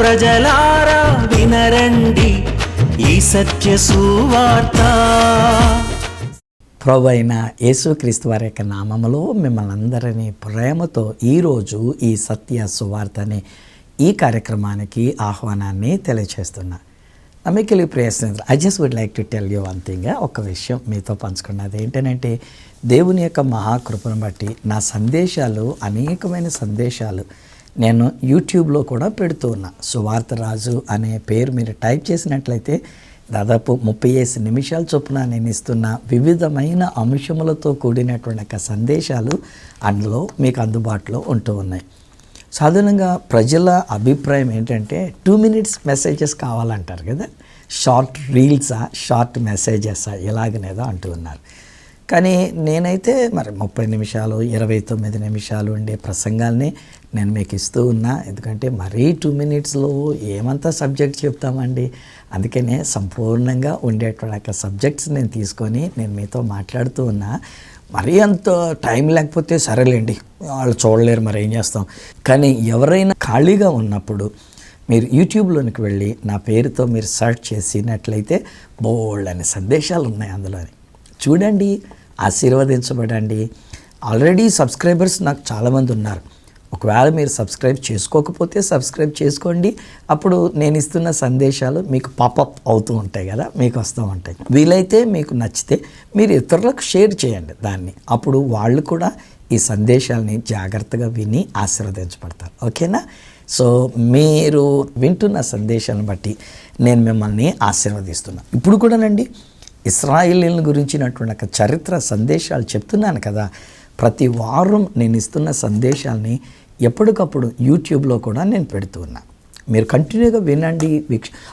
ప్రజలారా వినరండి ఈ సత్య సువార్త. ప్రభు అయిన యేసుక్రీస్తు వారి యొక్క నామములో మిమ్మల్ని అందరినీ ప్రేమతో ఈరోజు ఈ సత్య సువార్త అనే ఈ కార్యక్రమానికి ఆహ్వానాన్ని తెలియజేస్తున్నా. నమ్మకలి ప్రియస్నేహితులు, I just would like to tell you one thing. ఒక విషయం మీతో పంచుకున్నది ఏంటంటే, దేవుని యొక్క మహాకృపను బట్టి నా సందేశాలు, అనేకమైన సందేశాలు నేను యూట్యూబ్లో కూడా పెడుతూ ఉన్నా. సువార్త రాజు అనే పేరు మీరు టైప్ చేసినట్లయితే దాదాపు 35 నిమిషాల చొప్పున నేను ఇస్తున్న వివిధమైన అంశములతో కూడినటువంటి సందేశాలు అందులో మీకు అందుబాటులో ఉంటూ ఉన్నాయి. సాధారణంగా ప్రజల అభిప్రాయం ఏంటంటే 2 minutes మెసేజెస్ కావాలంటారు కదా, షార్ట్ రీల్సా, షార్ట్ మెసేజెసా, ఎలాగనేదో అంటూ ఉన్నారు. కానీ నేనైతే మరి 30 నిమిషాలు 29 నిమిషాలు ఉండే ప్రసంగాల్ని నేను మీకు ఇస్తూ ఉన్నా. ఎందుకంటే మరీ 2 minutesలో ఏమంతా సబ్జెక్ట్ చెప్తామండి. అందుకనే సంపూర్ణంగా ఉండేటువంటి సబ్జెక్ట్స్ నేను తీసుకొని నేను మీతో మాట్లాడుతూ ఉన్నా. మరీ అంత టైం లేకపోతే సరేలేండి, వాళ్ళు చూడలేరు, మరి ఏం చేస్తాం. కానీ ఎవరైనా ఖాళీగా ఉన్నప్పుడు మీరు యూట్యూబ్లోనికి వెళ్ళి నా పేరుతో మీరు సెర్చ్ చేసినట్లయితే బోల్డ్ అనే సందేశాలు ఉన్నాయి అందులో. చూడండి, ఆశీర్వదించబడండి. ఆల్రెడీ సబ్స్క్రైబర్స్ నాకు చాలామంది ఉన్నారు. ఒకవేళ మీరు సబ్స్క్రైబ్ చేసుకోకపోతే సబ్స్క్రైబ్ చేసుకోండి. అప్పుడు నేను ఇస్తున్న సందేశాలు మీకు పాపప్ అవుతూ ఉంటాయి కదా, మీకు వస్తూ ఉంటాయి. వీలైతే మీకు నచ్చితే మీరు ఇతరులకు షేర్ చేయండి దాన్ని. అప్పుడు వాళ్ళు కూడా ఈ సందేశాలని జాగ్రత్తగా విని ఆశీర్వదించబడతారు. ఓకేనా? సో మీరు వింటున్న సందేశాలను బట్టి నేను మిమ్మల్ని ఆశీర్వదిస్తున్నాను. ఇప్పుడు కూడానండి ఇశ్రాయేలీయుల గురించినటువంటి చరిత్ర సందేశాలు చెప్తున్నాను కదా. ప్రతి వారం నేను ఇస్తున్న సందేశాలని ఎప్పటికప్పుడు యూట్యూబ్లో కూడా నేను పెడుతూ ఉన్నా. మీరు కంటిన్యూగా వినండి.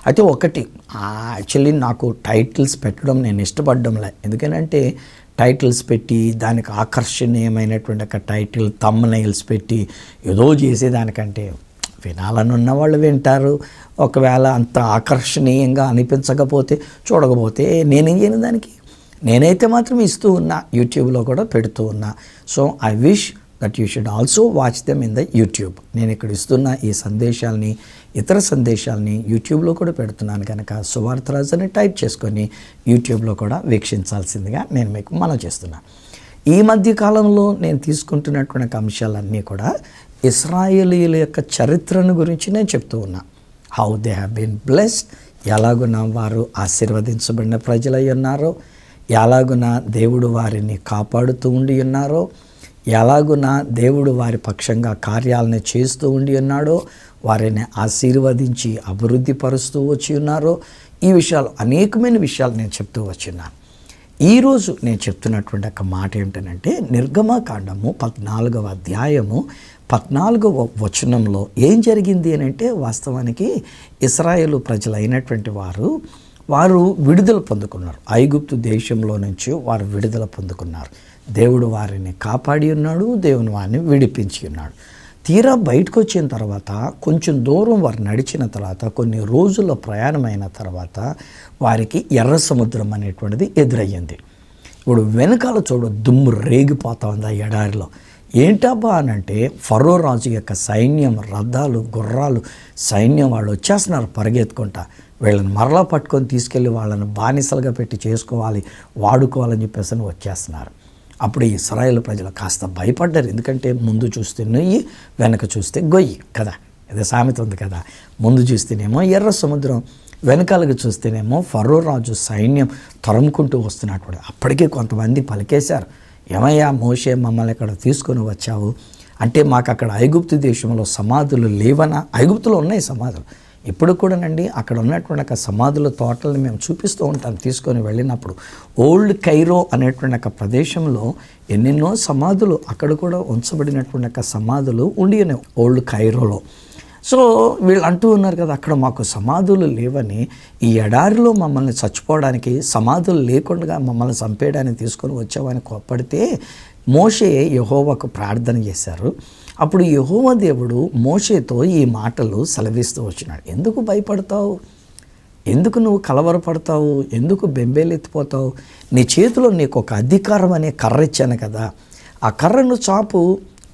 అయితే ఒకటి, యాక్చువల్లీ నాకు టైటిల్స్ పెట్టడం నేను ఇష్టపడడంలే. ఎందుకంటే టైటిల్స్ పెట్టి దానికి ఆకర్షణీయమైనటువంటి ఒక టైటిల్, థంబ్నెయిల్స్ పెట్టి ఏదో చేసేదానికంటే వినాలని ఉన్న వాళ్ళు వింటారు. ఒకవేళ అంత ఆకర్షణీయంగా అనిపించకపోతే, చూడకపోతే నేనేం చేయను దానికి. నేనైతే మాత్రం ఇస్తూ ఉన్నా, యూట్యూబ్లో కూడా పెడుతూ ఉన్నా. So I wish that you should also watch them in the YouTube. నేను ఇక్కడ ఇస్తున్న ఈ సందేశాలని, ఇతర సందేశాలని యూట్యూబ్లో కూడా పెడుతున్నాను కనుక సువార్త రాజు అని టైప్ చేసుకొని యూట్యూబ్లో కూడా వీక్షించాల్సిందిగా నేను మీకు మనవి చేస్తున్నాను. ఈ మధ్య కాలంలో నేను తీసుకుంటున్నటువంటి అంశాలన్నీ కూడా ఇశ్రాయేలీయుల యొక్క చరిత్రను గురించి నేను చెప్తూ ఉన్నా. How they have been blessed, ఎలాగున వారు ఆశీర్వదించబడిన ప్రజలై ఉన్నారో, ఎలాగున దేవుడు వారిని కాపాడుతూ ఉండి ఉన్నారో, ఎలాగున దేవుడు వారి పక్షంగా కార్యాలను చేస్తూ ఉండి ఉన్నాడో, వారిని ఆశీర్వదించి అభివృద్ధి పరుస్తూ వచ్చి ఉన్నారో, ఈ విషయాలు, అనేకమైన విషయాలు నేను చెప్తూ వచ్చిన్నాను. ఈరోజు నేను చెప్తున్నటువంటి ఒక మాట ఏమిటంటే, నిర్గమకాండము 14వ అధ్యాయము 14వ వచనంలో ఏం జరిగింది అని అంటే, వాస్తవానికి ఇశ్రాయేలు ప్రజలైనటువంటి వారు విడుదల పొందుకున్నారు. ఐగుప్తు దేశంలో నుంచి వారు విడుదల పొందుకున్నారు. దేవుడు వారిని కాపాడి ఉన్నాడు, దేవుని వారిని విడిపించి ఉన్నాడు. తీరా బయటకు వచ్చిన తర్వాత కొంచెం దూరం వారు నడిచిన తర్వాత, కొన్ని రోజుల ప్రయాణమైన తర్వాత వారికి ఎర్ర సముద్రం అనేటువంటిది ఎదురయ్యింది. ఇప్పుడు వెనకాల దుమ్ము రేగిపోతా ఉంది ఆ ఎడారిలో. ఏంటబ్బా అనంటే, ఫరో రాజు యొక్క సైన్యం, రథాలు, గుర్రాలు, సైన్యం వాళ్ళు వచ్చేస్తున్నారు పరిగెత్తుకుంటా. వీళ్ళని మరలా పట్టుకొని తీసుకెళ్ళి వాళ్ళని బానిసలుగా పెట్టి చేసుకోవాలి, వాడుకోవాలని చెప్పేసి వచ్చేస్తున్నారు. అప్పుడు ఇశ్రాయేలు ప్రజలు కాస్త భయపడ్డారు. ఎందుకంటే ముందు చూస్తే నొయ్యి, వెనక చూస్తే గొయ్యి కదా, ఏదో సామెత ఉంది కదా. ముందు చూస్తేనేమో ఎర్ర సముద్రం, వెనకాలకు చూస్తేనేమో ఫరో రాజు సైన్యం తరుముకుంటూ వస్తున్నప్పుడు. అప్పటికే కొంతమంది పలికేశారు, ఏమయ్యా మోషే, మమ్మల్ని ఇక్కడ తీసుకొని వచ్చావు అంటే మాకు అక్కడ ఐగుప్తు దేశంలో సమాధులు లేవనా? ఐగుప్తులో ఉన్నాయి సమాధులు, ఇప్పుడు కూడానండి. అక్కడ ఉన్నటువంటి ఒక సమాధుల తోటలను మేము చూపిస్తూ ఉంటాం తీసుకొని వెళ్ళినప్పుడు. ఓల్డ్ కైరో అనేటువంటి ఒక ప్రదేశంలో ఎన్నెన్నో సమాధులు, అక్కడ కూడా ఉంచబడినటువంటి ఒక సమాధులు ఉండి ఉన్నాయి ఓల్డ్ కైరోలో. సో వీళ్ళు అంటూ ఉన్నారు కదా, అక్కడ మాకు సమాధులు లేవని, ఈ ఎడారిలో మమ్మల్ని చచ్చిపోవడానికి, సమాధులు లేకుండా మమ్మల్ని చంపేయడానికి తీసుకొని వచ్చామని కోప్పడితే మోషే యెహోవాకు ప్రార్థన చేశారు. అప్పుడు యెహోవా దేవుడు మోషేతో ఈ మాటలు సెలవిస్తూ వచ్చినాడు. ఎందుకు భయపడతావు? ఎందుకు నువ్వు కలవరపడతావు? ఎందుకు బెంబేలెత్తిపోతావు? నీ చేతిలో నీకు ఒక అధికారం అనే కర్ర ఇచ్చాను కదా, ఆ కర్రను చాపు,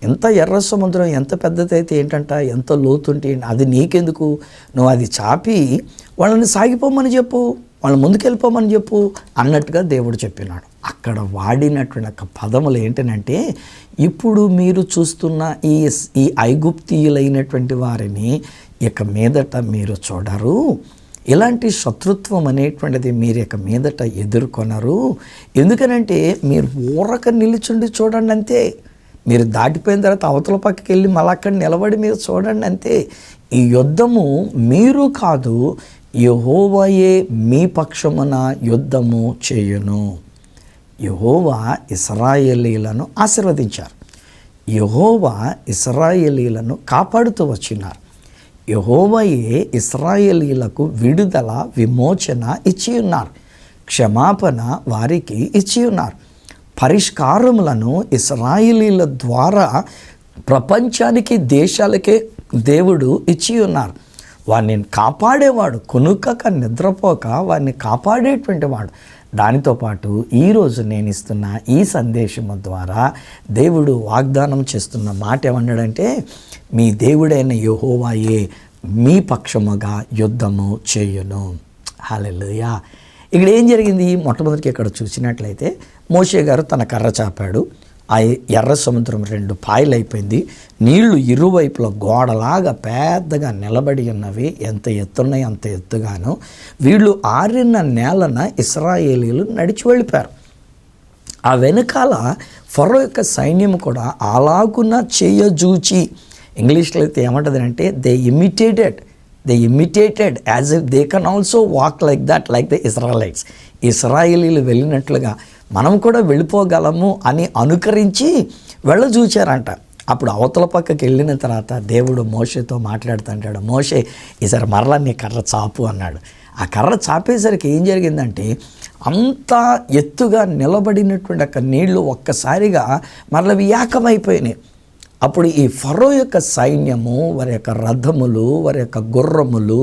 ఎంత ఎర్ర సముద్రం ఎంత పెద్దదైతే ఏంటంట, ఎంత లోతుంటే అది నీకెందుకు, నువ్వు అది చాపి వాళ్ళని సాగిపోమని చెప్పు, వాళ్ళు ముందుకెళ్ళిపోమని చెప్పు అన్నట్టుగా దేవుడు చెప్పినాడు. అక్కడ వాడినటువంటి ఒక పదములు ఏంటంటే, ఇప్పుడు మీరు చూస్తున్న ఈ ఐగుప్తీయులైనటువంటి వారిని ఇక మీదట మీరు చూడరు, ఇలాంటి శత్రుత్వం అనేటువంటిది మీరు ఇక మీదట ఎదుర్కొనరు. ఎందుకనంటే మీరు ఊరక నిలుచుండి చూడండి అంతే. మీరు దాటిపోయిన తర్వాత అవతల పక్కకి వెళ్ళి మళ్ళీ అక్కడ నిలబడి మీరు చూడండి అంతే. ఈ యుద్ధము మీరు కాదు, యెహోవాయే మీ పక్షమున యుద్ధము చేయును. యెహోవా ఇశ్రాయేలీయులను ఆశీర్వదించారు. యెహోవా ఇశ్రాయేలీయులను కాపాడుతూ వచ్చినారు. యెహోవాయే ఇశ్రాయేలీయులకు విడుదల విమోచన ఇచ్చి ఉన్నారు. క్షమాపణ వారికి ఇచ్చి ఉన్నారు. పరిష్కారములను ఇశ్రాయేలీయుల ద్వారా ప్రపంచానికి దేశాలకే దేవుడు ఇచ్చి ఉన్నారు. వారిని కాపాడేవాడు, కొనుక్కక నిద్రపోక వారిని కాపాడేటువంటి వాడు. దానితో పాటు ఈరోజు నేను ఇస్తున్న ఈ సందేశము ద్వారా దేవుడు వాగ్దానం చేస్తున్న మాట ఏమన్నాడంటే, మీ దేవుడైన యెహోవాయే మీ పక్షముగా యుద్ధము చేయును. హల్లెలూయా. ఇక్కడ ఏం జరిగింది? మొట్టమొదటికి ఇక్కడ చూసినట్లయితే మోషే గారు తన కర్ర చాపాడు. ఆ ఎర్ర సముద్రం 2 పాయలైపోయింది. నీళ్లు ఇరువైపుల గోడలాగా పెద్దగా నిలబడి ఉన్నవి. ఎంత ఎత్తున్నాయి అంత ఎత్తుగాను. వీళ్ళు ఆరిన నేలన ఇశ్రాయేలీయులు నడిచి వెళ్ళిపోయారు. ఆ వెనకాల ఫరో యొక్క సైన్యం కూడా అలాగున చేయజూచి, ఇంగ్లీష్లో అయితే ఏమంటుందంటే they imitated as if they can also walk like that like the Israelites. ఇశ్రాయేలీలు వెళ్ళినట్లుగా మనం కూడా వెళ్ళిపోగలము అని అనుకరించి వెళ్ళజూచారంట. అప్పుడు అవతల పక్కకి వెళ్ళిన తర్వాత దేవుడు మోషేతో మాట్లాడుతుంటాడు, మోషే ఈసారి మరలా నీ కర్ర చాపు అన్నాడు. ఆ కర్ర చాపేసరికి ఏం జరిగిందంటే, అంత ఎత్తుగా నిలబడినటువంటి అక్కడ నీళ్లు ఒక్కసారిగా మరలవి ఏకమైపోయినాయి. అప్పుడు ఈ ఫరో యొక్క సైన్యము, వారి యొక్క రథములు, వారి యొక్క గుర్రములు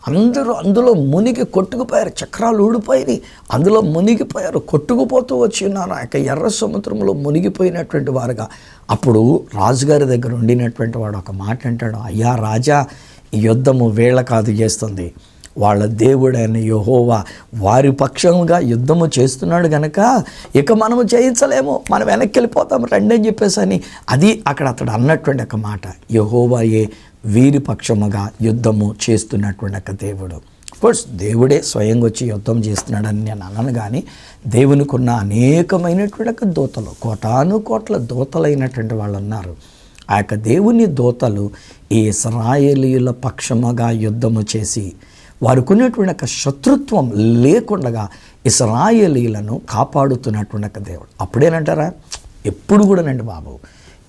అందరూ అందులో మునిగి కొట్టుకుపోయారు. చక్రాలు ఊడిపోయి అందులో మునిగిపోయారు, కొట్టుకుపోతూ వచ్చి ఉన్నారు. ఆ యొక్క ఎర్ర సముద్రంలో మునిగిపోయినటువంటి వారుగా. అప్పుడు రాజుగారి దగ్గర ఉండినటువంటి వాడు ఒక మాట అంటాడు, అయ్యా రాజా, ఈ యుద్ధము వీళ్ళ కాదు చేస్తుంది, వాళ్ళ దేవుడైన యెహోవా వారి పక్షంగా యుద్ధము చేస్తున్నాడు గనక ఇక మనము జయించలేము, మనం వెనక్కి వెళ్ళిపోతాం రండి అని చెప్పేసి అని అది అక్కడ అతడు అన్నటువంటి ఒక మాట. యెహోవాయే వీరి పక్షముగా యుద్ధము చేస్తున్నటువంటి ఒక దేవుడు. కోర్స్ దేవుడే స్వయంగా వచ్చి యుద్ధం చేస్తున్నాడని నేను అనను, కానీ దేవునికి ఉన్న అనేకమైనటువంటి దూతలు, కోటాను కోట్ల దూతలైనటువంటి వాళ్ళు ఉన్నారు. ఆ యొక్క దేవుని దూతలు ఈ ఇశ్రాయేలీయుల పక్షముగా యుద్ధము చేసి వారికి ఉన్నటువంటి ఒక శత్రుత్వం లేకుండా ఇశ్రాయేలీయులను కాపాడుతున్నటువంటి ఒక దేవుడు. అప్పుడేనంటారా? ఎప్పుడు కూడానండి బాబు,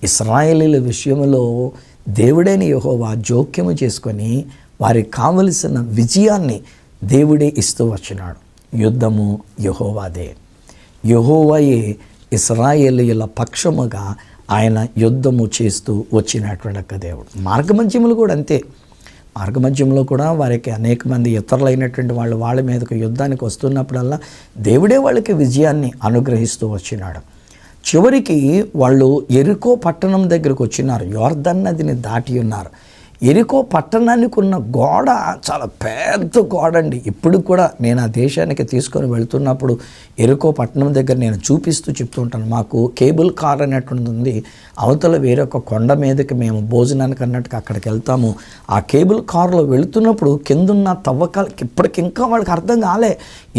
ఇశ్రాయేలీయుల విషయంలో దేవుడైన యెహోవా జోక్యము చేసుకొని వారికి కావలసిన విజయాన్ని దేవుడే ఇస్తూ వచ్చినాడు. యుద్ధము యెహోవాదే. యెహోవాయే ఇశ్రాయేలీయుల పక్షముగా ఆయన యుద్ధము చేస్తూ వచ్చినటువంటి ఒక దేవుడు. మార్గమధ్యములు కూడా అంతే. మార్గమధ్యంలో కూడా వారికి అనేక మంది ఇతరులైనటువంటి వాళ్ళు వాళ్ళ మీదకు యుద్ధానికి వస్తున్నప్పుడల్లా దేవుడే వాళ్ళకి విజయాన్ని అనుగ్రహిస్తూ వచ్చినాడు. చివరికి వాళ్ళు యెరికో పట్టణం దగ్గరకు వచ్చినారు. యోర్దాను నదిని దాటి ఉన్నారు. యెరికో పట్టణానికి ఉన్న గోడ చాలా పెద్ద గోడ అండి. ఇప్పుడు కూడా నేను ఆ దేశానికి తీసుకొని వెళ్తున్నప్పుడు యెరికో పట్టణం దగ్గర నేను చూపిస్తూ చెప్తూ ఉంటాను. మాకు కేబుల్ కార్ అనేటువంటి ఉంది. అవతల వేరొక కొండ మీదకి మేము భోజనానికి అన్నట్టుగా అక్కడికి వెళ్తాము. ఆ కేబుల్ కార్లో వెళుతున్నప్పుడు కిందున్న తవ్వకాలకి ఇప్పటికింకా వాళ్ళకి అర్థం కాలే,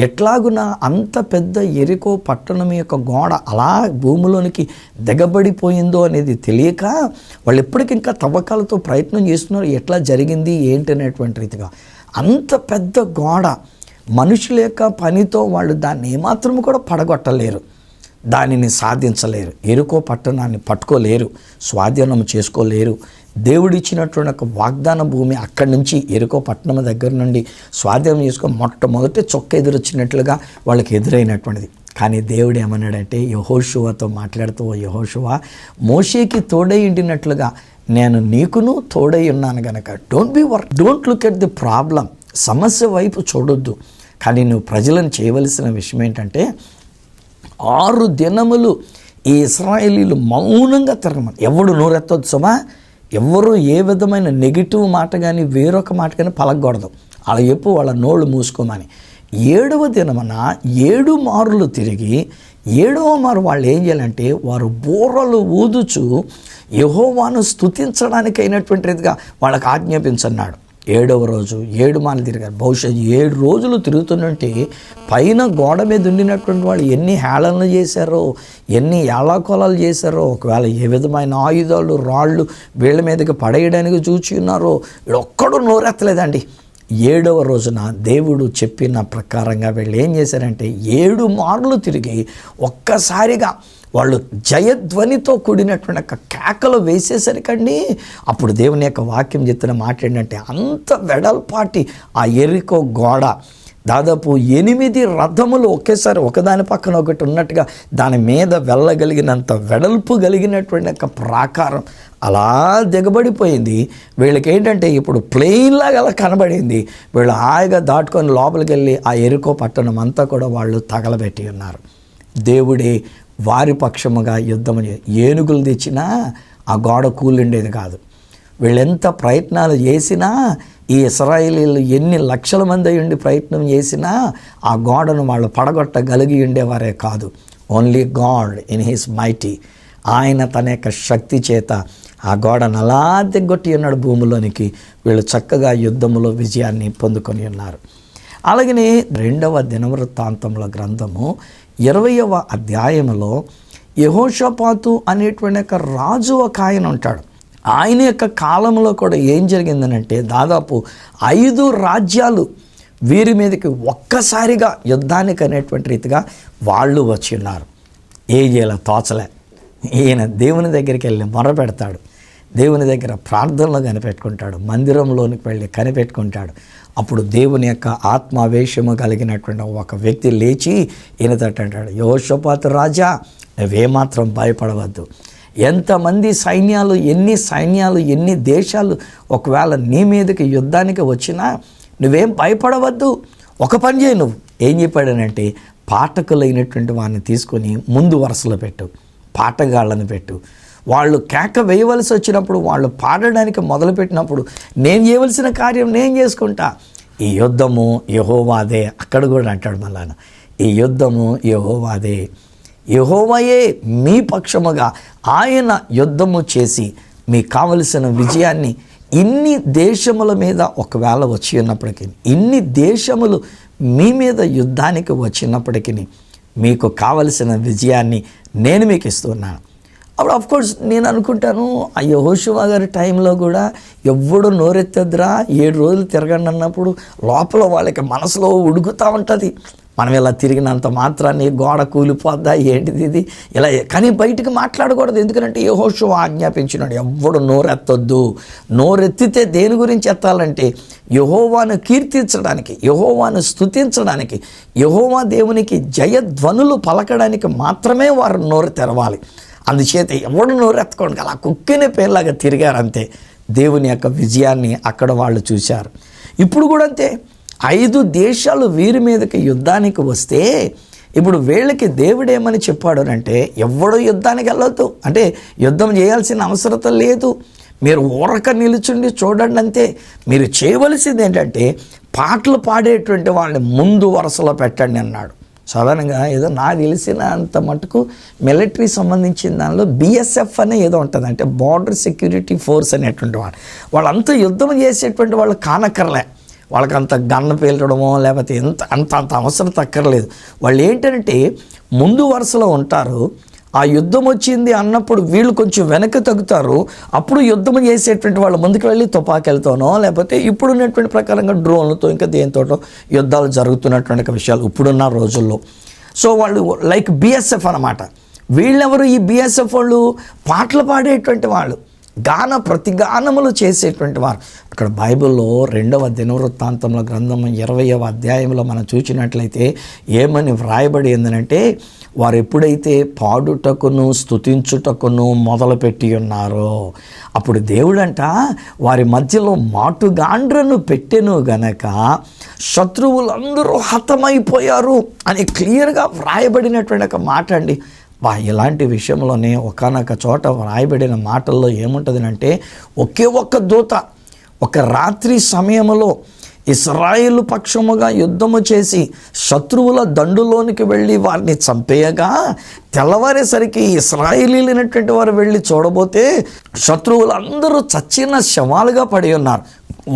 ఎట్లాగున అంత పెద్ద యెరికో పట్టణం యొక్క గోడ అలా భూమిలోనికి దిగబడిపోయిందో అనేది తెలియక వాళ్ళు ఎప్పటికింకా తవ్వకాలతో ప్రయత్నం చేస్తున్నారు, ఎట్లా జరిగింది ఏంటి అనేటువంటి రీతిగా. అంత పెద్ద గోడ మనుషుల యొక్క పనితో వాళ్ళు దాన్ని ఏమాత్రం కూడా పడగొట్టలేరు, దానిని సాధించలేరు. యెరికో పట్టణాన్ని పట్టుకోలేరు, స్వాధీనం చేసుకోలేరు. దేవుడిచ్చినటువంటి ఒక వాగ్దాన భూమి అక్కడి నుంచి యెరికో పట్టణం దగ్గర నుండి స్వాధీనం చేసుకొని మొట్టమొదటి చొక్క ఎదురొచ్చినట్లుగా వాళ్ళకి ఎదురైనటువంటిది. కానీ దేవుడు ఏమన్నాడంటే యెహోషువతో మాట్లాడుతూ, యెహోషువ మోషేకి తోడై ఉండినట్లుగా నేను నీకును తోడై ఉన్నాను గనక don't look at the problem, సమస్య వైపు చూడొద్దు. కానీ నువ్వు ప్రజలను చేయవలసిన విషయం ఏంటంటే 6 దినములు ఈ ఇశ్రాయేలీలు మౌనంగా తిరగమని, ఎవడు నోరెత్తొద్దు సుమా, ఎవరు ఏ విధమైన నెగిటివ్ మాట కానీ వేరొక మాట కానీ పలకూడదు, అలా చెప్పు వాళ్ళ నోళ్ళు మూసుకోమని. 7వ దినమున 7 మారులు తిరిగి 7వ మారు వాళ్ళు ఏం చేయాలంటే వారు బూరలు ఊదుచు యెహోవాను స్తుతించడానికి అయినటువంటి రీతిగా వాళ్ళకి ఆజ్ఞాపించన్నాడు. 7వ రోజు 7 మార్లు తిరిగారు. బహుశా 7 రోజులు తిరుగుతుంటే పైన గోడ మీద ఉండినటువంటి వాళ్ళు ఎన్ని హేళనలు చేశారో, ఎన్ని ఏళాకోలాలు చేశారో, ఒకవేళ ఏ విధమైన ఆయుధాలు రాళ్ళు వీళ్ళ మీదకి పడేయడానికి చూచి ఉన్నారో, ఒక్కడు నోరెత్తలేదండి. 7వ రోజున దేవుడు చెప్పిన ప్రకారంగా వీళ్ళు ఏం చేశారంటే 7 మార్లు తిరిగి ఒక్కసారిగా వాళ్ళు జయధ్వనితో కూడినటువంటి ఒక కేకలు వేసేసరికండి, అప్పుడు దేవుని యొక్క వాక్యం చెప్తున్న మాట ఏంటంటే, అంత వెడల్పాటి ఆ యెరికో గోడ దాదాపు 8 రథములు ఒకేసారి ఒకదాని పక్కన ఒకటి ఉన్నట్టుగా దాని మీద వెళ్ళగలిగినంత వెడల్పు కలిగినటువంటి ఒక ప్రాకారం అలా దిగబడిపోయింది. వీళ్ళకి ఏంటంటే ఇప్పుడు ప్లెయిన్లాగా అలా కనబడింది. వీళ్ళు హాయిగా దాటుకొని లోపలికి వెళ్ళి ఆ యెరికో పట్టణం అంతా కూడా వాళ్ళు తగలబెట్టి ఉన్నారు. దేవుడే వారి పక్షముగా యుద్ధం ఏనుగులు తెచ్చినా ఆ గోడ కూలిండేది కాదు. వీళ్ళెంత ప్రయత్నాలు చేసినా, ఈ ఇశ్రాయేలీలు ఎన్ని లక్షల మంది అయ్యుండి ప్రయత్నం చేసినా ఆ గోడను వాళ్ళు పడగొట్టగలిగి ఉండేవారే కాదు. Only God in his mighty, ఆయన తన యొక్క శక్తి చేత ఆ గోడను అలా దిగ్గొట్టి ఉన్నాడు భూమిలోనికి. వీళ్ళు చక్కగా యుద్ధములో విజయాన్ని పొందుకొని ఉన్నారు. అలాగనే 2వ దినవృత్తాంతముల గ్రంథము 20వ అధ్యాయంలో యెహోషాపాతు అనేటువంటి ఒక రాజు ఒక ఆయన ఉంటాడు. ఆయన యొక్క కాలంలో కూడా ఏం జరిగిందనంటే దాదాపు 5 రాజ్యాలు వీరి మీదకి ఒక్కసారిగా యుద్ధానికి అనేటువంటి రీతిగా వాళ్ళు వచ్చి ఉన్నారు. ఏజేలా తోచలే. ఈయన దేవుని దగ్గరికి వెళ్ళి మొరపెడతాడు, దేవుని దగ్గర ప్రార్థనలు కనిపెట్టుకుంటాడు, మందిరంలోనికి వెళ్ళి కనిపెట్టుకుంటాడు. అప్పుడు దేవుని యొక్క ఆత్మావేశము కలిగినటువంటి ఒక వ్యక్తి లేచి ఈయనతో అంటాడు, యెహోషాపాతు రాజా, నువ్వేమాత్రం భయపడవద్దు. ఎంతమంది సైన్యాలు, ఎన్ని దేశాలు ఒకవేళ నీ మీదకి యుద్ధానికి వచ్చినా నువ్వేం భయపడవద్దు. ఒక పని చేయి, నువ్వు ఏం చెప్పాడనంటే, పాఠకులైనటువంటి వారిని తీసుకొని ముందు వరుసలో పెట్టు, పాటగాళ్ళని పెట్టు. వాళ్ళు కేక వేయవలసి వచ్చినప్పుడు, వాళ్ళు పాడడానికి మొదలుపెట్టినప్పుడు నేను చేయవలసిన కార్యం నేను చేసుకుంటా. ఈ యుద్ధము యెహోవాదే. అక్కడ కూడా అంటాడు మళ్ళా, ఈ యుద్ధము యెహోవాదే, యెహోవాయే మీ పక్షముగా ఆయన యుద్ధము చేసి మీకు కావలసిన విజయాన్ని ఇన్ని దేశముల మీద ఒకవేళ వచ్చి ఉన్నప్పటికీ, ఇన్ని దేశములు మీ మీద యుద్ధానికి వచ్చినప్పటికీ మీకు కావలసిన విజయాన్ని నేను మీకు ఇస్తున్నాను. అప్పుడు ఆఫ్కోర్స్ నేను అనుకుంటాను, ఆ యెహోషువ గారి టైంలో కూడా ఎవ్వడు నోరెత్తద్దురా 7 రోజులు తిరగండి అన్నప్పుడు లోపల వాళ్ళకి మనసులో ఉడుకుతూ ఉంటుంది. మనం ఇలా తిరిగినంత మాత్రాన్ని గోడ కూలిపోద్దా ఏంటిది ఇది ఇలా, కానీ బయటికి మాట్లాడకూడదు. ఎందుకంటే యెహోషువ ఆజ్ఞాపించినాడు, ఎవ్వడు నోరెత్తొద్దు. నోరెత్తితే దేని గురించి ఎత్తాలంటే యెహోవాను కీర్తించడానికి, యెహోవాను స్తుతించడానికి, యెహోవా దేవునికి జయధ్వనులు పలకడానికి మాత్రమే వారు నోరు తెరవాలి. అందుచేత ఎవడు నోరెత్తకోండి అలా కుక్కినే పేర్లాగా తిరిగారు అంతే. దేవుని యొక్క విజయాన్ని అక్కడ వాళ్ళు చూశారు. ఇప్పుడు కూడా అంతే. 5 దేశాలు వీరి మీదకి యుద్ధానికి వస్తే ఇప్పుడు వీళ్ళకి దేవుడు ఏమని చెప్పాడు అంటే, ఎవడో యుద్ధానికి వెళ్ళొద్దు, అంటే యుద్ధం చేయాల్సిన అవసరం లేదు, మీరు ఊరక నిలుచుండి చూడండి అంతే. మీరు చేయవలసింది ఏంటంటే పాటలు పాడేటువంటి వాళ్ళని ముందు వరుసలో పెట్టండి అన్నాడు. సాధారణంగా ఏదో నాకు తెలిసిన అంత మటుకు మిలిటరీ సంబంధించిన దానిలో బిఎస్ఎఫ్ అనే ఏదో ఉంటుంది, అంటే బార్డర్ సెక్యూరిటీ ఫోర్స్ అనేటువంటి వాళ్ళంతా యుద్ధం చేసేటువంటి వాళ్ళు కానక్కర్లే. వాళ్ళకి అంత గన్న పేల్చడమో లేకపోతే అంత అవసరం తక్కర్లేదు. వాళ్ళు ఏంటంటే ముందు వరుసలో ఉంటారు. ఆ యుద్ధం వచ్చింది అన్నప్పుడు వీళ్ళు కొంచెం వెనక్కి తగ్గుతారు. అప్పుడు యుద్ధం చేసేటువంటి వాళ్ళు ముందుకు వెళ్ళి తుపాకీలతోనో లేకపోతే ఇప్పుడున్నటువంటి ప్రకారంగా డ్రోన్లతో ఇంకా దేనితోటో యుద్ధాలు జరుగుతున్నటువంటి విషయాలు ఇప్పుడున్న రోజుల్లో. సో వాళ్ళు లైక్ బిఎస్ఎఫ్ అన్నమాట. వీళ్ళెవరు? ఈ బిఎస్ఎఫ్ వాళ్ళు పాటలు పాడేటువంటి వాళ్ళు, ప్రతిగానములు చేసేటువంటి వారు. అక్కడ బైబిల్లో 2వ దినవృత్తాంతముల గ్రంథం 20వ అధ్యాయంలో మనం చూసినట్లయితే ఏమని వ్రాయబడి ఏంటంటే, వారు ఎప్పుడైతే పాడుటకును స్తుతించుటకును మొదలుపెట్టి ఉన్నారో అప్పుడు దేవుడంట వారి మధ్యలో మాటుగాండ్రను పెట్టెను గనక శత్రువులందరూ హతమైపోయారు అని క్లియర్గా వ్రాయబడినటువంటి ఒక మాట అండి. ఇలాంటి విషయంలోనే ఒకానొక చోట రాయబడిన మాటల్లో ఏముంటుందంటే ఒకే ఒక్క దూత ఒక రాత్రి సమయంలో ఇశ్రాయేలు పక్షముగా యుద్ధము చేసి శత్రువుల దండులోనికి వెళ్ళి వారిని చంపేయగా తెల్లవారేసరికి ఇశ్రాయేలీలైనటువంటి వారు వెళ్ళి చూడబోతే శత్రువులందరూ చచ్చిన శవాలుగా పడి ఉన్నారు.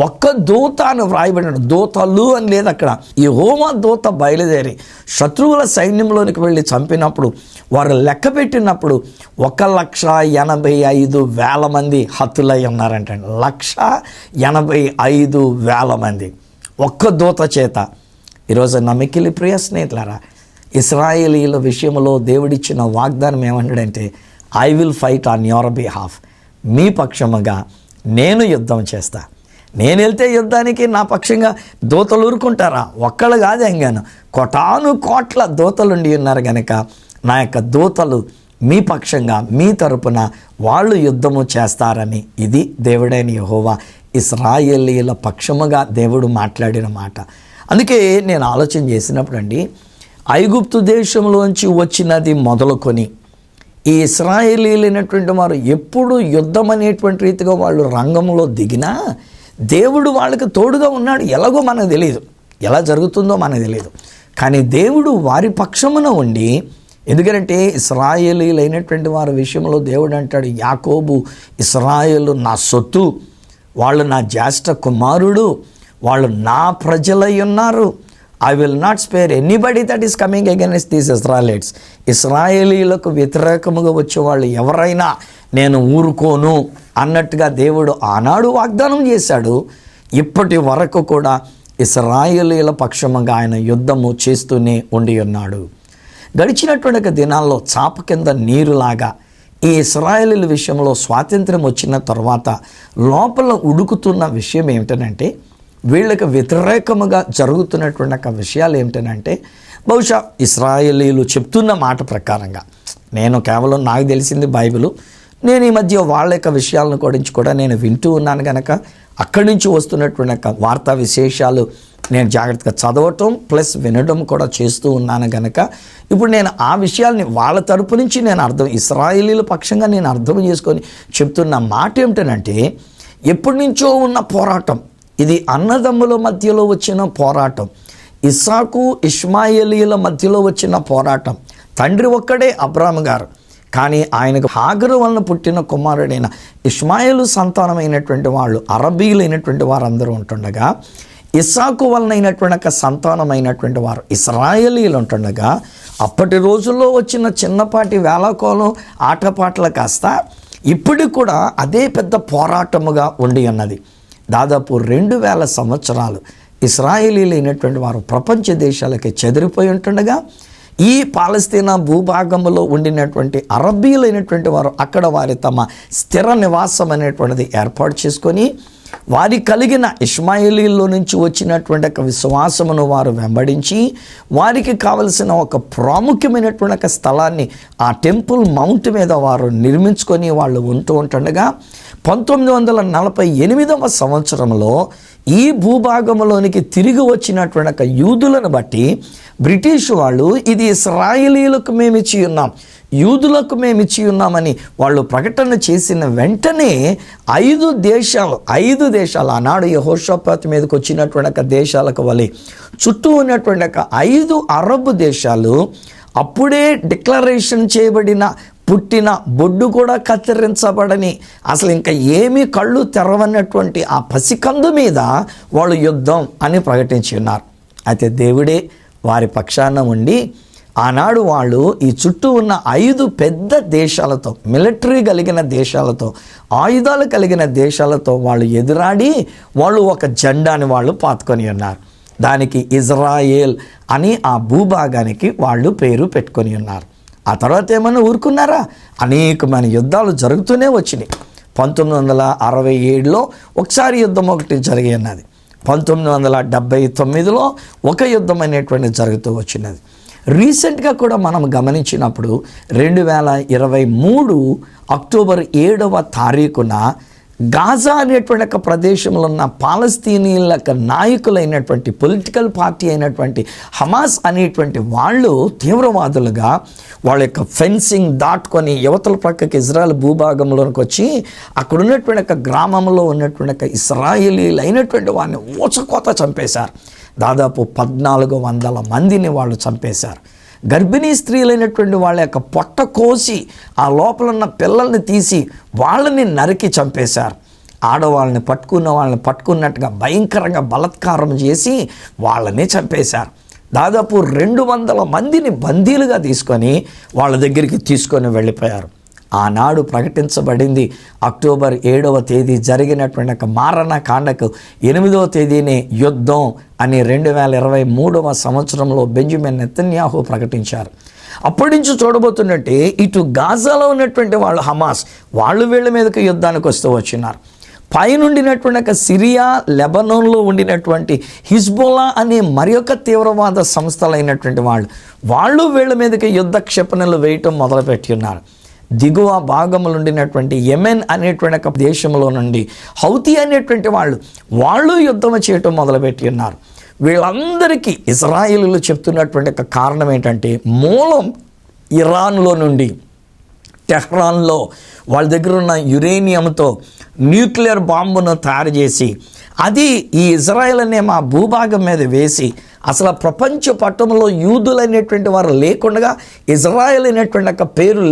ఒక్క దూత అని వ్రాయబడిన, దూతలు అని లేదు అక్కడ. యెహోవా దూత బయలుదేరి శత్రువుల సైన్యంలోనికి వెళ్ళి చంపినప్పుడు వారు లెక్క పెట్టినప్పుడు 1,85,000 మంది హతులై ఉన్నారంటే. 1,85,000 మంది ఒక్క దూత చేత. ఈరోజు నమ్మికిలి ప్రియ స్నేహితులారా, ఇశ్రాయేలీల విషయంలో దేవుడిచ్చిన వాగ్దానం ఏమన్నాడంటే, I will fight on your behalf. మీ పక్షముగా నేను యుద్ధం చేస్తా. నేను వెళ్తే యుద్ధానికి నా పక్షంగా దూతలు ఊరుకుంటారా? ఒక్కళ్ళు కాదు, ఎంగాను కోటాను కోట్ల దూతలుండి ఉన్నారు కనుక నా యొక్క దూతలు మీ పక్షంగా మీ తరపున వాళ్ళు యుద్ధము చేస్తారని. ఇది దేవుడైన యెహోవా ఇశ్రాయేలీల పక్షముగా దేవుడు మాట్లాడిన మాట. అందుకే నేను ఆలోచన చేసినప్పుడు అండి, ఐగుప్తు దేశంలోంచి వచ్చినది మొదలుకొని ఈ ఇశ్రాయేలీలైనటువంటి వారు ఎప్పుడు యుద్ధం అనేటువంటి రీతిగా వాళ్ళు రంగంలో దిగినా దేవుడు వాళ్ళకి తోడుగా ఉన్నాడు. ఎలాగో మనకు తెలియదు, ఎలా జరుగుతుందో మనకు తెలియదు, కానీ దేవుడు వారి పక్షమున ఉండి, ఎందుకంటే ఇశ్రాయేలీలైనటువంటి వారి విషయంలో దేవుడు అంటాడు, యాకోబు ఇశ్రాయేలు నా సొత్తు, వాళ్ళు నా జ్యేష్ఠ కుమారుడు, వాళ్ళు నా ప్రజలై ఉన్నారు. I will not spare anybody that is coming against these Israelites. ఇశ్రాయేలీలకు వ్యతిరేకముగా వచ్చేవాళ్ళు ఎవరైనా నేను ఊరుకోను అన్నట్టుగా దేవుడు ఆనాడు వాగ్దానం చేశాడు. ఇప్పటి వరకు కూడా ఇశ్రాయేలీల పక్షముగా ఆయన యుద్ధము చేస్తూనే ఉండి ఉన్నాడు. గడిచినటువంటి దినాల్లో చాప కింద నీరులాగా ఈ ఇశ్రాయేలీల విషయంలో స్వాతంత్ర్యం వచ్చిన తర్వాత లోపల ఉడుకుతున్న విషయం ఏమిటనంటే, వీళ్ళకి వ్యతిరేకముగా జరుగుతున్నటువంటి ఒక విషయాలు ఏమిటనంటే, బహుశా ఇశ్రాయేలీలు చెప్తున్న మాట ప్రకారంగా, నేను కేవలం నాకు తెలిసింది బైబిలు, నేను ఈ మధ్య వాళ్ళ యొక్క విషయాలను కూడా నేను వింటూ ఉన్నాను కనుక అక్కడి నుంచి వస్తున్నటువంటి యొక్క వార్తా విశేషాలు నేను జాగ్రత్తగా చదవటం ప్లస్ వినడం కూడా చేస్తూ ఉన్నాను కనుక ఇప్పుడు నేను ఆ విషయాల్ని వాళ్ళ తరపు నుంచి నేను ఇశ్రాయేలీల పక్షంగా నేను అర్థం చేసుకొని చెప్తున్న మాట ఏమిటనంటే, ఎప్పటి నుంచో ఉన్న పోరాటం ఇది. అన్నదమ్ముల మధ్యలో వచ్చిన పోరాటం, ఇస్సాకు ఇష్మాయేలీల మధ్యలో వచ్చిన పోరాటం. తండ్రి ఒక్కడే అబ్రాహాము గారు, కానీ ఆయనకు హాగరు వలన పుట్టిన కుమారుడైన ఇష్మాయేలు సంతానమైనటువంటి వాళ్ళు అరబీలైనటువంటి వారందరూ ఉంటుండగా, ఇస్సాకు వలన అయినటువంటి సంతానమైనటువంటి వారు ఇశ్రాయేలీలు ఉంటుండగా, అప్పటి రోజుల్లో వచ్చిన చిన్నపాటి వేళాకోళం ఆటపాటల కాస్త ఇప్పటికి కూడా అదే పెద్ద పోరాటముగా ఉండి ఉన్నది. దాదాపు 2000 సంవత్సరాలు ఇశ్రాయేలీలు అయినటువంటి వారు ప్రపంచ దేశాలకి చెదిరిపోయి ఉంటుండగా, ఈ పాలస్తీనా భూభాగంలో ఉండినటువంటి అరబీలైనటువంటి వారు అక్కడ వారి తమ స్థిర నివాసం అనేటువంటిది ఏర్పాటు చేసుకొని, వారి కలిగిన ఇష్మాయేలీల్లో నుంచి వచ్చినటువంటి ఒక విశ్వాసమును వారు వెంబడించి, వారికి కావలసిన ఒక ప్రాముఖ్యమైనటువంటి ఒక స్థలాన్ని ఆ టెంపుల్ మౌంట్ మీద వారు నిర్మించుకొని వాళ్ళు ఉంటూ ఉంటుండగా, 1948వ సంవత్సరంలో ఈ భూభాగంలోనికి తిరిగి వచ్చినటువంటి ఒక యూదులను బట్టి బ్రిటిష్ వాళ్ళు ఇది ఇశ్రాయేలీలకు మేమిచ్చి ఉన్నాం, యూదులకు మేమిచ్చి ఉన్నామని వాళ్ళు ప్రకటన చేసిన వెంటనే 5 దేశాలు ఆనాడు యెహోషాపాతు మీదకి వచ్చినటువంటి ఒక దేశాలకు వలె చుట్టూ ఉన్నటువంటి ఒక 5 అరబ్ దేశాలు అప్పుడే డిక్లరేషన్ చేయబడిన, పుట్టిన బొడ్డు కూడా కత్తిరించబడని, అసలు ఇంకా ఏమీ కళ్ళు తెరవనటువంటి ఆ పసికందు మీద వాళ్ళు యుద్ధం అని ప్రకటించి ఉన్నారు. అయితే దేవుడే వారి పక్షాన ఉండి ఆనాడు వాళ్ళు ఈ చుట్టూ ఉన్న 5 పెద్ద దేశాలతో, మిలిటరీ కలిగిన దేశాలతో, ఆయుధాలు కలిగిన దేశాలతో వాళ్ళు ఎదురాడి వాళ్ళు ఒక జెండాని వాళ్ళు పాతుకొని ఉన్నారు. దానికి ఇజ్రాయేల్ అని ఆ భూభాగానికి వాళ్ళు పేరు పెట్టుకొని ఉన్నారు. ఆ తర్వాత ఏమన్నా ఊరుకున్నారా? అనేకమైన యుద్ధాలు జరుగుతూనే వచ్చినాయి. 1967లో ఒకసారి యుద్ధం ఒకటి జరిగి ఉన్నది. 1979లో ఒక యుద్ధం అనేటువంటిది జరుగుతూ వచ్చినది. రీసెంట్గా కూడా మనం గమనించినప్పుడు 2023 అక్టోబర్ 7వ తారీఖున గాజా అనేటువంటి ఒక ప్రదేశంలో ఉన్న పాలస్తీనీల యొక్క నాయకులైనటువంటి పొలిటికల్ పార్టీ అయినటువంటి హమాస్ అనేటువంటి వాళ్ళు తీవ్రవాదులుగా వాళ్ళ యొక్క ఫెన్సింగ్ దాటుకొని యువతల ప్రక్కకి ఇజ్రాయెల్ భూభాగంలోకి వచ్చి అక్కడ ఉన్నటువంటి ఒక గ్రామంలో ఉన్నటువంటి ఒక ఇస్రాయేలీలు అయినటువంటి వారిని ఊచకోత చంపేశారు. దాదాపు 1400 మందిని వాళ్ళు చంపేశారు. గర్భిణీ స్త్రీలైనటువంటి వాళ్ళ యొక్క పొట్ట కోసి ఆ లోపల ఉన్న పిల్లల్ని తీసి వాళ్ళని నరికి చంపేశారు. ఆడవాళ్ళని పట్టుకున్నట్టుగా భయంకరంగా బలాత్కారం చేసి వాళ్ళని చంపేశారు. దాదాపు 200 మందిని బందీలుగా తీసుకొని వాళ్ళ దగ్గరికి తీసుకొని వెళ్ళిపోయారు. ఆనాడు ప్రకటించబడింది అక్టోబర్ 7వ తేదీ జరిగినటువంటి ఒక మారణకాండకు 8వ తేదీనే యుద్ధం అని 2023వ సంవత్సరంలో బెంజమిన్ నెతన్యాహు ప్రకటించారు. అప్పటి నుంచి చూడబోతున్నట్టే ఇటు గాజాలో ఉన్నటువంటి వాళ్ళు హమాస్ వాళ్ళు వీళ్ళ మీదకి యుద్ధానికి వస్తూ వచ్చినారు. పైనుండినటువంటి ఒక సిరియా లెబనాన్లో ఉండినటువంటి హిజ్బుల్లా అనే మరి ఒక తీవ్రవాద సంస్థలైనటువంటి వాళ్ళు వీళ్ళ మీదకి యుద్ధ క్షిపణులు వేయటం మొదలుపెట్టి ఉన్నారు. దిగువ భాగంలో ఉండినటువంటి యెమెన్ అనేటువంటి ఒక దేశంలో నుండి హౌతీ అనేటువంటి వాళ్ళు యుద్ధం చేయటం మొదలుపెట్టి ఉన్నారు. వీళ్ళందరికీ ఇజ్రాయేలీలు చెప్తున్నటువంటి ఒక కారణం ఏంటంటే మూలం ఇరాన్లో నుండి టెహ్రాన్లో వాళ్ళ దగ్గర ఉన్న యురేనియంతో న్యూక్లియర్ బాంబును తయారు చేసి అది ఈ ఇజ్రాయెల్ అనే మా భూభాగం మీద వేసి అసలు ప్రపంచ పట్టణంలో యూదులైనటువంటి వారు లేకుండా ఇజ్రాయెల్ అనేటువంటి ఒక పేరు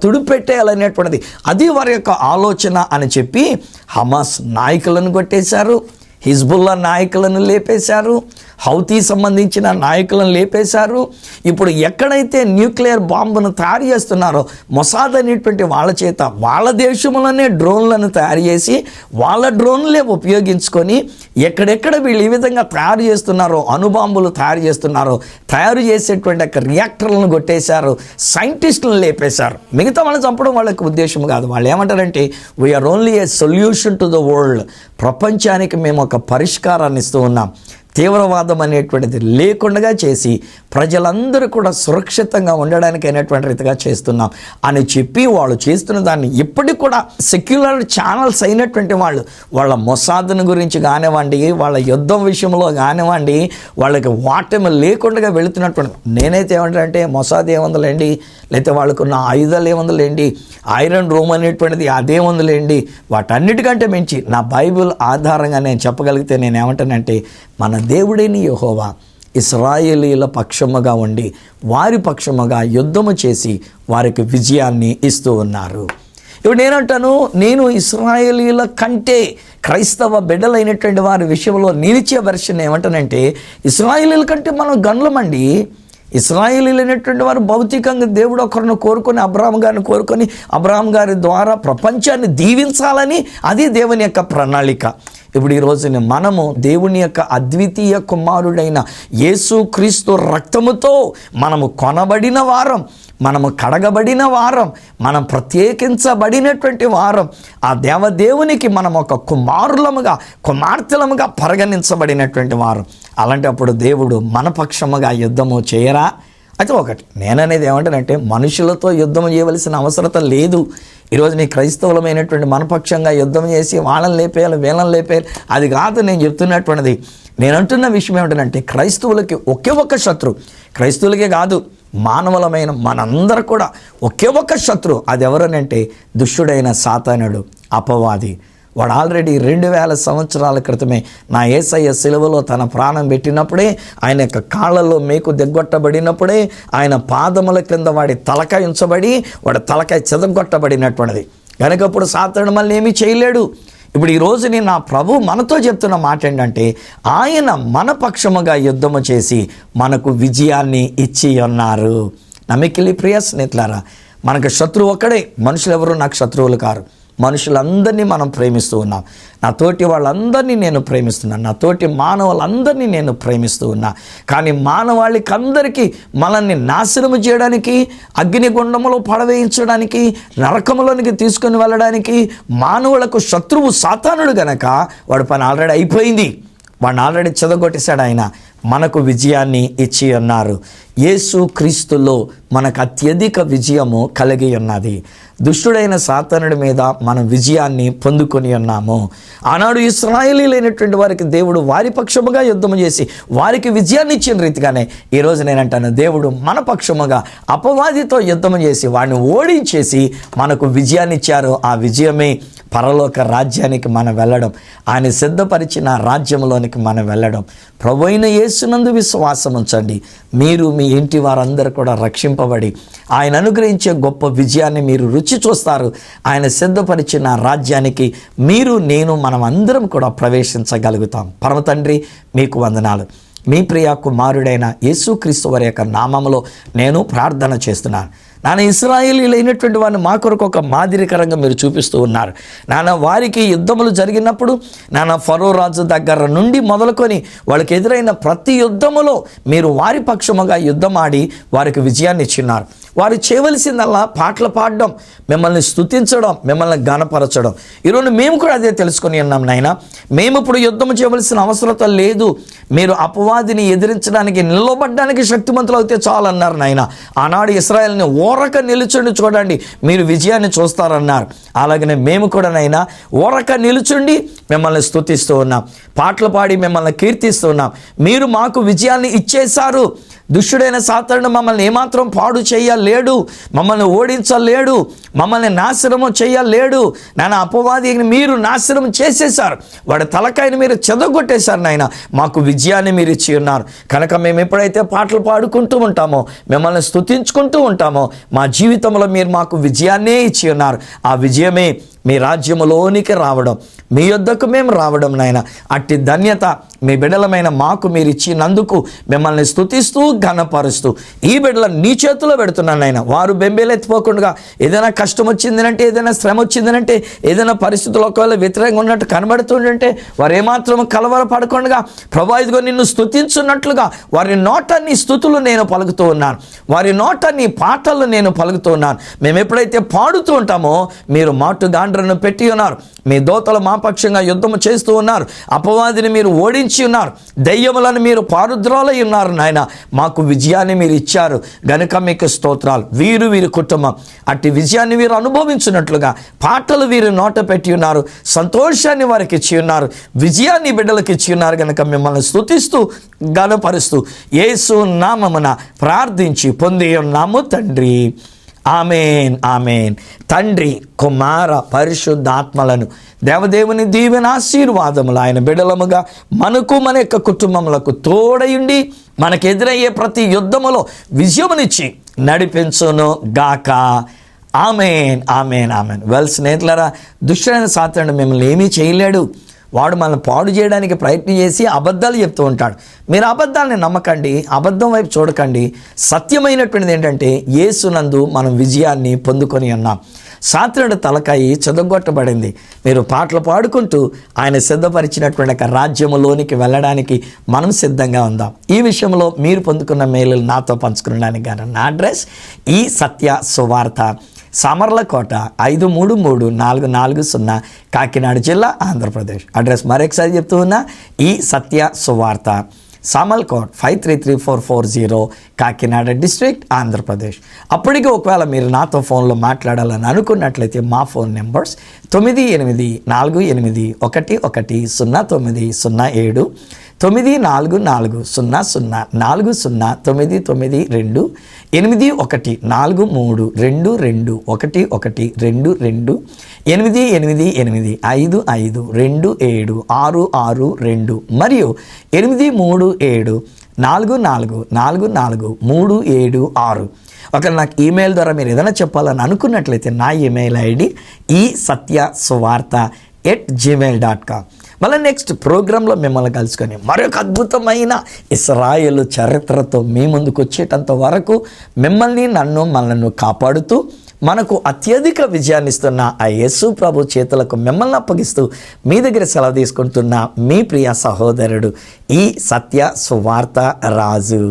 తుడిపెట్టేయాలనేటువంటిది అది వారి యొక్క ఆలోచన అని చెప్పి హమాస్ నాయకులను కొట్టేశారు, హిజ్బుల్లా నాయకులను లేపేశారు, హౌతీ సంబంధించిన నాయకులను లేపేశారు. ఇప్పుడు ఎక్కడైతే న్యూక్లియర్ బాంబును తయారు చేస్తున్నారో మొసాద్ అనేటువంటి వాళ్ళ చేత వాళ్ళ దేశంలోనే డ్రోన్లను తయారు చేసి వాళ్ళ డ్రోన్లే ఉపయోగించుకొని ఎక్కడెక్కడ వీళ్ళు ఈ విధంగా తయారు చేస్తున్నారో అణుబాంబులు తయారు చేస్తున్నారో తయారు చేసేటువంటి ఒక రియాక్టర్లను కొట్టేశారు, సైంటిస్టులను లేపేశారు. మిగతా వాళ్ళని చంపడం వాళ్ళకి ఉద్దేశం కాదు. వాళ్ళు ఏమంటారంటే we are only a solution to the world, ప్రపంచానికి మేము ఒక పరిష్కారాన్ని ఇస్తూ ఉన్నాం, తీవ్రవాదం అనేటువంటిది లేకుండా చేసి ప్రజలందరూ కూడా సురక్షితంగా ఉండడానికి అయినటువంటి రీతిగా చేస్తున్నాం అని చెప్పి వాళ్ళు చేస్తున్న దాన్ని ఇప్పటికి కూడా సెక్యులర్ ఛానల్స్ అయినటువంటి వాళ్ళ మొసాద్ని గురించి కానివ్వండి, వాళ్ళ యుద్ధం విషయంలో కానివ్వండి, వాళ్ళకి వాటమి లేకుండా వెళుతున్నటువంటి నేనైతే ఏమంటానంటే మొసాద్ ఏముందిలేండి, లేకపోతే వాళ్ళకున్న ఆయుధాలు ఏముందిలేండి, ఐరన్ రూమ్ అనేటువంటిది అదేముందిలేండి, వాటన్నిటికంటే మించి నా బైబిల్ ఆధారంగా నేను చెప్పగలిగితే నేను ఏమంటానంటే మన దేవుడైన యెహోవా ఇశ్రాయేలీల పక్షముగా ఉండి వారి పక్షముగా యుద్ధము చేసి వారికి విజయాన్ని ఇస్తూ ఉన్నారు. ఇప్పుడు నేనంటాను, నేను ఇశ్రాయేలీల కంటే క్రైస్తవ బిడ్డలైనటువంటి వారి విషయంలో నిలిచే వెర్షన్ ఏమంటానంటే ఇశ్రాయేలీల కంటే మనం గనులమండి. ఇశ్రాయేలీలు అనేటువంటి వారు భౌతికంగా దేవుడు ఒకరిని కోరుకొని అబ్రాహాం గారిని కోరుకొని అబ్రాహాం గారి ద్వారా ప్రపంచాన్ని దీవించాలని అది దేవుని యొక్క ప్రణాళిక. ఇప్పుడు ఈ రోజున మనము దేవుని యొక్క అద్వితీయ కుమారుడైన యేసుక్రీస్తు రక్తముతో మనము కొనబడిన వారం, మనము కడగబడిన వారం, మనం ప్రత్యేకించబడినటువంటి వారం, ఆ దేవదేవునికి మనం ఒక కుమార్తెలముగా పరిగణించబడినటువంటి వారం. అలాంటప్పుడు దేవుడు మన పక్షముగా యుద్ధము చేయరా? అయితే ఒకటి నేననేది ఏమంటానంటే మనుషులతో యుద్ధం చేయవలసిన అవసరత లేదు. ఈరోజు నీ క్రైస్తవులమైనటువంటి మనపక్షంగా యుద్ధం చేసి వాళ్ళని లేపేయాలి వీళ్ళని లేపేయాలి అది కాదు నేను చెప్తున్నటువంటిది. నేను అంటున్న విషయం ఏమిటంటే క్రైస్తవులకి ఒకే ఒక్క శత్రు, క్రైస్తవులకే కాదు మానవులమైన మనందరూ కూడా ఒకే ఒక్క శత్రు. అది ఎవరనంటే దుష్టుడైన సాతానుడు, అపవాది. వాడు ఆల్రెడీ 2000 సంవత్సరాల క్రితమే నా యేసయ్య సిలువలో తన ప్రాణం పెట్టినప్పుడే, ఆయన యొక్క కాళ్ళలో మేకు దిగ్గొట్టబడినప్పుడే, ఆయన పాదముల క్రింద వాడి తలకాయ ఉంచబడి వాడి తలకాయ చెదగొట్టబడినటువంటిది. కనుక ఇప్పుడు సాతానుడు మళ్ళీ ఏమీ చేయలేడు. ఇప్పుడు ఈ రోజుని నా ప్రభు మనతో చెప్తున్న మాట ఏంటంటే ఆయన మన పక్షముగా యుద్ధము చేసి మనకు విజయాన్ని ఇచ్చి ఉన్నారు. నమ్మికిలి ప్రియ స్నేహితులారా, మనకు శత్రువు ఒక్కడే, మనుషులు ఎవరు నాకు శత్రువులు కారు. మనుషులందరినీ మనం ప్రేమిస్తూ ఉన్నాం. నా తోటి వాళ్ళందరినీ నేను ప్రేమిస్తున్నాను, నా తోటి మానవులందరినీ నేను ప్రేమిస్తూ ఉన్నా. కానీ మానవాళికి అందరికీ మనల్ని నాశనము చేయడానికి, అగ్నిగుండములో పడవేయించడానికి, నరకములోనికి తీసుకుని వెళ్ళడానికి మానవులకు శత్రువు సాతానుడు గనక వాడి పని ఆల్రెడీ అయిపోయింది. వాడిని ఆల్రెడీ చెదగొట్టేశాడు. ఆయన మనకు విజయాన్ని ఇచ్చి ఉన్నారు. యేసు క్రీస్తులో మనకు అత్యధిక విజయము కలిగి ఉన్నది. దుష్టుడైన సాతానుడి మీద మనం విజయాన్ని పొందుకొని ఉన్నాము. ఆనాడు ఇశ్రాయేలీలైనటువంటి వారికి దేవుడు వారి పక్షముగా యుద్ధము చేసి వారికి విజయాన్ని ఇచ్చిన రీతిగానే ఈరోజు నేనంటాను, దేవుడు మన పక్షముగా అపవాదితో యుద్ధము చేసి వాడిని ఓడించేసి మనకు విజయాన్ని ఇచ్చారు. ఆ విజయమే పరలోక రాజ్యానికి మనం వెళ్ళడం, ఆయన సిద్ధపరిచిన రాజ్యంలోనికి మనం వెళ్ళడం. ప్రభువైన యేసునందు విశ్వాసం ఉంచండి, మీరు మీ ఇంటి వారందరూ కూడా రక్షింపబడి ఆయన అనుగ్రహించే గొప్ప విజయాన్ని మీరు రుచి చూస్తారు. ఆయన సిద్ధపరిచిన రాజ్యానికి మీరు నేను మనం అందరం కూడా ప్రవేశించగలుగుతాం. పరమ తండ్రి, మీకు వందనాలు. మీ ప్రియ కుమారుడైన యేసుక్రీస్తు వారి యొక్క నామములో నేను ప్రార్థన చేస్తున్నాను. నాన్న, ఇశ్రాయేలీలైనటువంటి వారిని మా కొరకు ఒక మాదిరికరంగా మీరు చూపిస్తూ ఉన్నారు. నాన్న, వారికి యుద్ధములు జరిగినప్పుడు నాన్న ఫరో రాజు దగ్గర నుండి మొదలుకొని వాళ్ళకి ఎదురైన ప్రతి యుద్ధములో మీరు వారి పక్షముగా యుద్ధమాడి వారికి విజయాన్ని ఇచ్చినారు. వారు చేయవలసిందల్లా పాటలు పాడడం, మిమ్మల్ని స్తుతించడం, మిమ్మల్ని ఘనపరచడం. ఈరోజు మేము కూడా అదే తెలుసుకొని ఉన్నాం నాయన. మేము ఇప్పుడు యుద్ధం చేయవలసిన అవసరం లేదు, మీరు అపవాదిని ఎదిరించడానికి నిలబడడానికి శక్తిమంతులు అయితే చాలన్నారు నాయన. ఆనాడు ఇశ్రాయేల్ని ఓరక నిలుచుండి చూడండి, మీరు విజయాన్ని చూస్తారన్నారు. అలాగనే మేము కూడా నైనా ఓరక నిలుచుండి మిమ్మల్ని స్తుతిస్తూ ఉన్నాం, పాటలు పాడి మిమ్మల్ని కీర్తిస్తూ ఉన్నాం. మీరు మాకు విజయాన్ని ఇచ్చేశారు. దుష్టుడైన సాతానుడు మమ్మల్ని ఏమాత్రం పాడు చేయలేడు, మమ్మల్ని ఓడించలేడు, మమ్మల్ని నాశనము చేయలేడు. నాయన, అపవాదిని మీరు నాశనం చేసేశారు, వాడి తలకాయని మీరు చెదగొట్టేశారు నాయన. మాకు విజయాన్ని మీరు ఇచ్చి ఉన్నారు కనుక మేము ఎప్పుడైతే పాటలు పాడుకుంటూ ఉంటామో, మిమ్మల్ని స్తుతించుకుంటూ ఉంటామో, మా జీవితంలో మీరు మాకు విజయాన్నే ఇచ్చి ఉన్నారు. ఆ విజయమే మీ రాజ్యములోనికి రావడం, మీ యొద్దకు మేము రావడం నాయన. అట్టి ధన్యత మీ బిడ్డలమైన మాకు మీరు ఇచ్చినందుకు మిమ్మల్ని స్తుతిస్తూ ఘనపరుస్తూ ఈ బిడ్డల నీ చేతిలో పెడుతున్నాను నాయన. వారు బెంబేలెత్తిపోకుండా ఏదైనా కష్టం వచ్చిందనంటే, ఏదైనా శ్రమ వచ్చిందనంటే, ఏదైనా పరిస్థితులు ఒకవేళ వ్యతిరేకంగా ఉన్నట్టు కనబడుతుందంటే వారు ఏమాత్రం కలవరపడకుండా ప్రభా ఇదిగో నిన్ను స్తుతించున్నట్లుగా వారి నోట నీ స్తుతులు నేను పలుకుతూ ఉన్నాను, వారి నోట నీ పాటలు నేను పలుకుతూ ఉన్నాను. మేము ఎప్పుడైతే పాడుతూ ఉంటామో మీరు మాటుగాండ్రను పెట్టి ఉన్నారు, మీ దోతలు మా పక్షంగా యుద్ధము చేస్తూ ఉన్నారు, అపవాదిని మీరు ఓడించి ఉన్నారు, దయ్యములను మీరు పారుద్రోలై ఉన్నారు నాయన. మాకు విజయాన్ని మీరు ఇచ్చారు గనుక మీకు స్తోత్రాలు. వీరి కుటుంబం అట్టి విజయాన్ని వీరు అనుభవించినట్లుగా పాటలు వీరు నోట పెట్టి ఉన్నారు, సంతోషాన్ని వారికి ఇచ్చి ఉన్నారు, విజయాన్ని బిడ్డలకు ఇచ్చి ఉన్నారు గనుక మిమ్మల్ని స్తుతిస్తూ ఘనపరుస్తూ యేసు నామమున ప్రార్థించి పొంది ఉన్నాము తండ్రి. Amen, amen. తండ్రి, కుమార, పరిశుద్ధాత్మలను దేవదేవుని దీవెన ఆశీర్వాదములు ఆయన బిడలముగా మనకు మన యొక్క కుటుంబములకు తోడయుండి మనకెదురయ్యే ప్రతి యుద్ధములో విజయమునిచ్చి నడిపించును గాక. Amen, amen, amen. వెల్ స్నేహితులారా, దుష్టుడైన సాతానుడు మిమ్మల్ని ఏమీ చేయలేడు. వాడు మనల్ని పాడు చేయడానికి ప్రయత్నం చేసి అబద్ధాలు చెప్తూ ఉంటాడు. మీరు అబద్ధాలని నమ్మకండి, అబద్ధం వైపు చూడకండి. సత్యమైనటువంటిది ఏంటంటే యేసునందు మనం విజయాన్ని పొందుకొని ఉన్నాం. సాతానుడి తలకాయి చెదగొట్టబడింది. మీరు పాటలు పాడుకుంటూ ఆయన సిద్ధపరిచినటువంటి రాజ్యములోనికి వెళ్ళడానికి మనం సిద్ధంగా ఉందాం. ఈ విషయంలో మీరు పొందుకున్న మేలు నాతో పంచుకునడానికి గాను నా అడ్రస్ ఈ సత్య సువార్త, సామర్లకోట 533440 కాకినాడ జిల్లా, ఆంధ్రప్రదేశ్. అడ్రస్ మరొకసారి చెప్తూ ఉన్నా, ఈ సత్య సువార్త, సామర్లకోట్ 533440 కాకినాడ డిస్ట్రిక్ట్, ఆంధ్రప్రదేశ్. అప్పటికి ఒకవేళ మీరు నాతో ఫోన్లో మాట్లాడాలని అనుకున్నట్లయితే మా ఫోన్ నెంబర్స్ 9884110907, 944000409922, 8143221122, 8885576662 మరియు 83744443766. ఒకవేళ నాకు ఈమెయిల్ ద్వారా మీరు ఏదైనా చెప్పాలని అనుకున్నట్లయితే నా ఈమెయిల్ ఐడి esatyasuvartha@gmail.com. మళ్ళీ నెక్స్ట్ ప్రోగ్రాంలో మిమ్మల్ని కలుసుకొని మరొక అద్భుతమైన ఇశ్రాయేలు చరిత్రతో మీ ముందుకు వచ్చేటంత వరకు మిమ్మల్ని మనల్ని కాపాడుతూ మనకు అత్యధిక విజయాన్ని ఇస్తున్న ఆ యేసు ప్రభు చేతులకు మిమ్మల్ని అప్పగిస్తూ మీ దగ్గర సెలవు తీసుకుంటున్న మీ ప్రియ సహోదరుడు ఈ సత్య సువార్త రాజు.